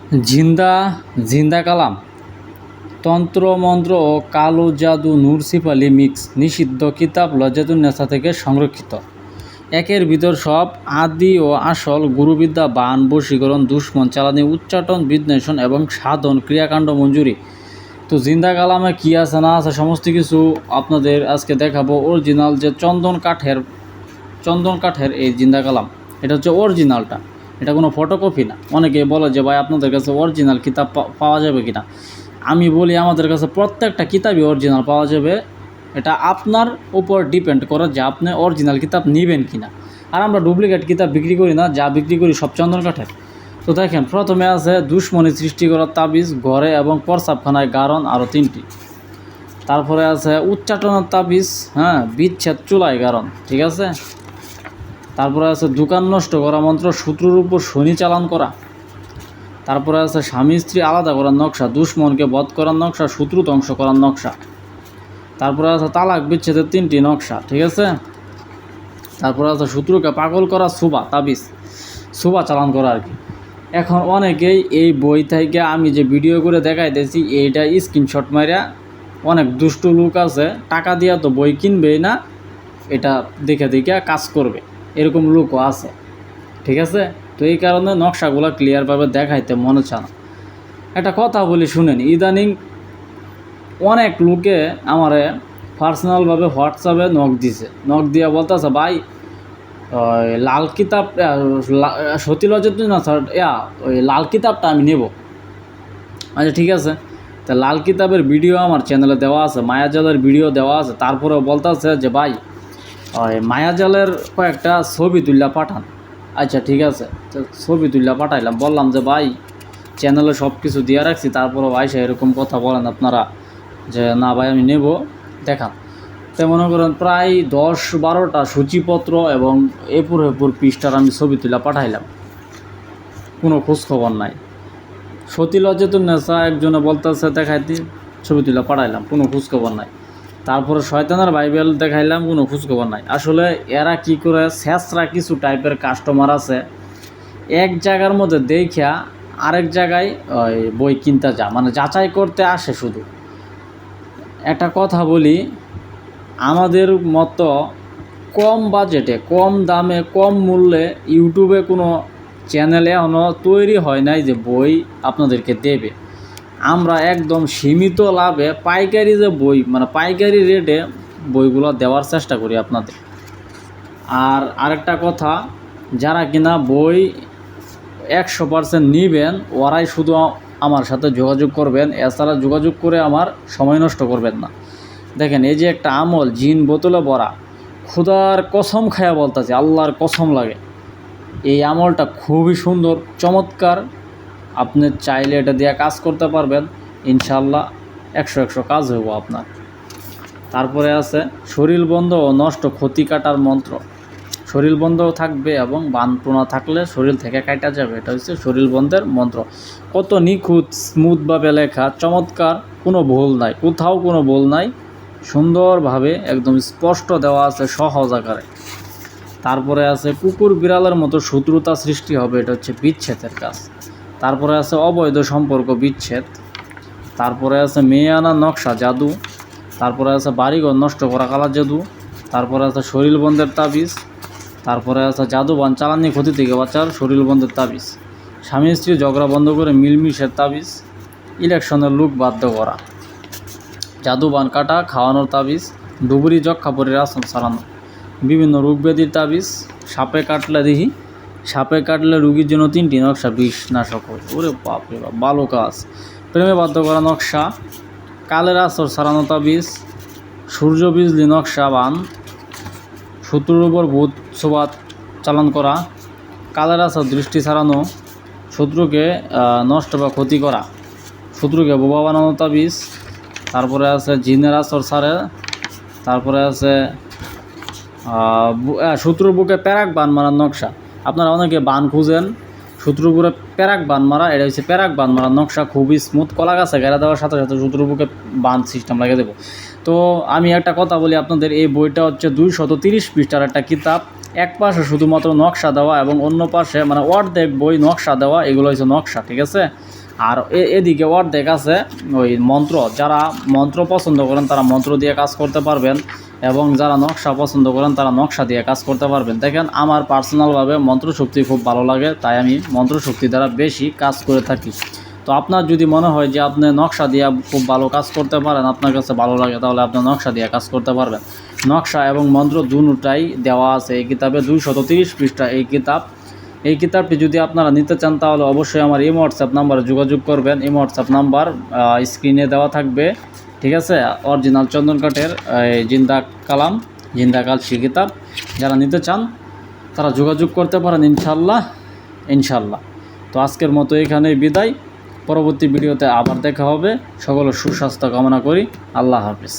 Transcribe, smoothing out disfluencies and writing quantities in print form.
জিন্দা জিন্দা কালাম, তন্ত্রমন্ত্র ও কালো জাদু নুরসিফ আলী মিক্স নিষিদ্ধ কিতাব লজ্জাতুন্নেসা থেকে সংরক্ষিত। একের ভিতর সব আদি ও আসল গুরুবিদ্যা, বান, বশীকরণ, দুশ্মন, চালানি, উচ্চাটন, বিদ্বেষণ এবং সাধন ক্রিয়াকাণ্ড মঞ্জুরি। তো জিন্দা কালামে কী আছে না আছে সমস্ত কিছু আপনাদের আজকে দেখাবো। অরিজিনাল যে চন্দন কাঠের এই জিন্দা কালাম, এটা হচ্ছে অরিজিনালটা, এটা কোনো ফটোকপি না। অনেকে বলে যে ভাই আপনাদের কাছে অরিজিনাল কিতাব পাওয়া যাবে কিনা। আমি বলি আমাদের কাছে প্রত্যেকটা কিতাবই অরিজিনাল পাওয়া যাবে। এটা আপনার উপর ডিপেন্ড করে যে আপনি অরিজিনাল কিতাব নেবেন কিনা। আর আমরা ডুপ্লিকেট কিতাব বিক্রি করি না, যা বিক্রি করি সব চন্দন কাঠের। তো দেখেন, প্রথমে আছে দুশ্মনী সৃষ্টি করার তাবিজ, ঘরে এবং প্রস্রাবখানায় গারণ আরও 3টি। তারপরে আছে উচ্চাটনের তাবিজ, বিচ্ছেদ চুলায় গারণ, ঠিক আছে। তারপরে আছে দোকান নষ্ট করা মন্ত্র, শত্রুর উপর শনি চালান করা। তারপরে আছে স্বামী স্ত্রী আলাদা করার নকশা, দুশ্মনকে বধ করার নকশা, শত্রু ধ্বংস করার নকশা। তারপরে আছে তালাক বিচ্ছেদের 3টি নকশা, ঠিক আছে। তারপরে আছে শত্রুকে পাগল করা সুবা তাবিজ, সুবা চালান করা আর কি। এখন অনেকেই এই বই থেকে আমি যে ভিডিও করে দেখাইতেছি এইটা স্ক্রিনশট মারিয়া, অনেক দুষ্টু লোক আছে টাকা দিয়া তো বই কিনবেই না, এটা দেখে দেখে কাজ করবে, এরকম লোকও আছে, ঠিক আছে। তো এই কারণে নকশাগুলো ক্লিয়ারভাবে দেখাইতে মনে চায় না। একটা কথা বলি শুনেন, ইদানিং অনেক লোকে আমারে পার্সোনালভাবে হোয়াটসঅ্যাপে নক দিছে, নক দিয়া বলতেছে ভাই লাল কিতাব সতীলজ্জাতুন্নেসা ওই লাল কিতাবটা আমি নেব। আচ্ছা ঠিক আছে, তা লাল কিতাবের ভিডিও আমার চ্যানেলে দেওয়া আছে, মায়াজালের ভিডিও দেওয়া আছে। তারপরেও বলতেছে যে ভাই ওই মায়াজালের কয়েকটা ছবি তুললা পাঠান। আচ্ছা ঠিক আছে, তো ছবি তুললা পাঠাইলাম, বললাম যে ভাই চ্যানেলে সব কিছু দিয়ে রাখছি, তারপরেও আইসা এরকম কথা বলেন আপনারা যে না ভাই আমি নেব, দেখান। তো মনে করেন প্রায় 10-12টা সূচিপত্র এবং এপুর পৃষ্ঠার আমি ছবি তুলে পাঠাইলাম, কোনো খোঁজখবর নাই। সতী লজ্জাতুন্নেসা একজনে বলতেছে দেখাইতে, ছবি তুলে পাঠাইলাম, কোনো খোঁজখবর নাই। তারপরে শয়তানের বাইবেল দেখাইলাম, কোনো খোঁজখবর নাই। আসলে এরা কি করে, শেষরা কিছু টাইপের কাস্টমার আছে, এক জায়গার মধ্যে দেখা আরেক জায়গায় ওই বই কিনতে যা, মানে যাচাই করতে আসে শুধু। একটা কথা বলি, আমাদের মতো কম বাজেটে, কম দামে, কম মূল্যে ইউটিউবে কোনো চ্যানেলে এখনও তৈরি হয় নাই যে বই আপনাদেরকে দেবে। আমরা একদম সীমিত লাভে পাইকারি যে বই, মানে পাইকারি রেটে বইগুলো দেওয়ার চেষ্টা করি আপনাদের। আর আরেকটা কথা, যারা কিনা বই 100% নিবেন ওরাই শুধু আমার সাথে যোগাযোগ করবেন, এছাড়া যোগাযোগ করে আমার সময় নষ্ট করবেন না। দেখেন এই যে একটা আমল, জিন বোতলে ভরা, খুদার কসম খায়া বলতেছে, আল্লাহর কসম লাগে, এই আমলটা খুবই সুন্দর, চমৎকার। আপনি চাইলে এটা দিয়ে কাজ করতে পারবেন, ইনশাল্লাহ 100 কাজ হইব আপনার। তারপরে আছে শরীর বন্ধ ও নষ্ট ক্ষতি কাটার মন্ত্র, শরীর বন্ধ থাকবে এবং বানপ্রণা থাকলে শরীর থেকে কাটা যাবে, এটা হচ্ছে শরীর বন্ধের মন্ত্র। কত নিখুঁত স্মুথভাবে লেখা, চমৎকার, কোনো ভুল নাই, কোথাও কোনো ভুল নাই, সুন্দরভাবে একদম স্পষ্ট দেওয়া আছে, সহজ আকারে। তারপরে আছে কুকুর বিড়ালের মতো শত্রুতা সৃষ্টি হবে, এটা হচ্ছে বিচ্ছেদের কাজ। তারপরে আছে অবৈধ সম্পর্ক বিচ্ছেদ। তারপরে আছে মেয়ে আনার নকশা জাদু। তারপরে আছে বাড়িঘর নষ্ট করা কালা জাদু। তারপরে আছে শরীর বন্ধের তাবিজ। তারপরে আছে জাদুবান চালানি ক্ষতি থেকে বাঁচার শরীর বন্ধের তাবিজ। স্বামী স্ত্রী ঝগড়া বন্ধ করে মিলমিশের তাবিজ। ইলেকশনের লোক বাধ্য করা। জাদুবান কাটা খাওয়ানোর তাবিজ। ডুবুরি যক্ষা পরে আসন সারানো। বিভিন্ন রোগ ব্যাধির তাবিজ। সাপে কাটলে রুগীর জন্য 3টি নকশা বিষ নাশক হয়। ওরে বাপরে বাপ, ভালো কাজ। প্রেমে বাধ্য করা নকশা। কালের আসর সারানো তাবিজ। সূর্য বিজলি নকশা বান। শত্রুর উপর ভূত সোবাত চালান করা। কালের আসর দৃষ্টি সারানো। শত্রুকে নষ্ট বা ক্ষতি করা। শত্রুকে বোবা বানানো তাবিজ। তারপরে আছে জিনের আসর সারে। তারপরে আছে শত্রুর বুকে প্যারাক বান মারার নকশা। আপনারা অনেকে বান খুঁজেন, শত্রুর বুকে প্যারাক বান মারা, এটা হচ্ছে প্যারাক বান মারার নকশা, খুবই স্মুথ। কলা গাছে ঘেরা দেওয়ার সাথে সাথে শত্রুর বুকে বান সিস্টেম লাগিয়ে দেবো। তো আমি একটা কথা বলি আপনাদের, এই বইটা হচ্ছে 230 পৃষ্ঠার একটা কিতাব। এক পাশে শুধুমাত্র নকশা দেওয়া এবং অন্য পাশে মানে অর্ধেক বই নকশা দেওয়া, এগুলো হচ্ছে নকশা, ঠিক আছে। আর এদিকে অর্ধেক আছে ওই মন্ত্র, যারা মন্ত্র পছন্দ করেন তারা মন্ত্র দিয়ে কাজ করতে পারবেন, এবং যারা নকশা পছন্দ করেন তারা নকশা দিয়ে কাজ করতে পারবেন। দেখেন আমার পার্সোনালভাবে মন্ত্রশক্তি খুব ভালো লাগে, তাই আমি মন্ত্রশক্তি দ্বারা বেশি কাজ করে থাকি। তো আপনার যদি মনে হয় যে আপনি নকশা দিয়ে খুব ভালো কাজ করতে পারেন, আপনার কাছে ভালো লাগে, তাহলে আপনি নকশা দিয়ে কাজ করতে পারবেন। নকশা এবং মন্ত্র দুটোটাই দেওয়া আছে এই কিতাবে, 230 পৃষ্ঠা এই কিতাবটি যদি আপনারা নিতে চান তাহলে অবশ্যই আমার এই হোয়াটসঅ্যাপ নাম্বারে যোগাযোগ করবেন। এই হোয়াটসঅ্যাপ নাম্বার স্ক্রিনে দেওয়া থাকবে, ঠিক আছে। অরিজিনাল চন্দনকাঠের জিন্দা কালাম, জিন্দা কালসি কিতাব যারা নিতে চান তারা যোগাযোগ করতে পারেন ইনশাল্লাহ। তো আজকের মতো এখানেই বিদায়, পরবর্তী ভিডিওতে আবার দেখা হবে। সকলের সুস্বাস্থ্য কামনা করি। আল্লাহ হাফেজ।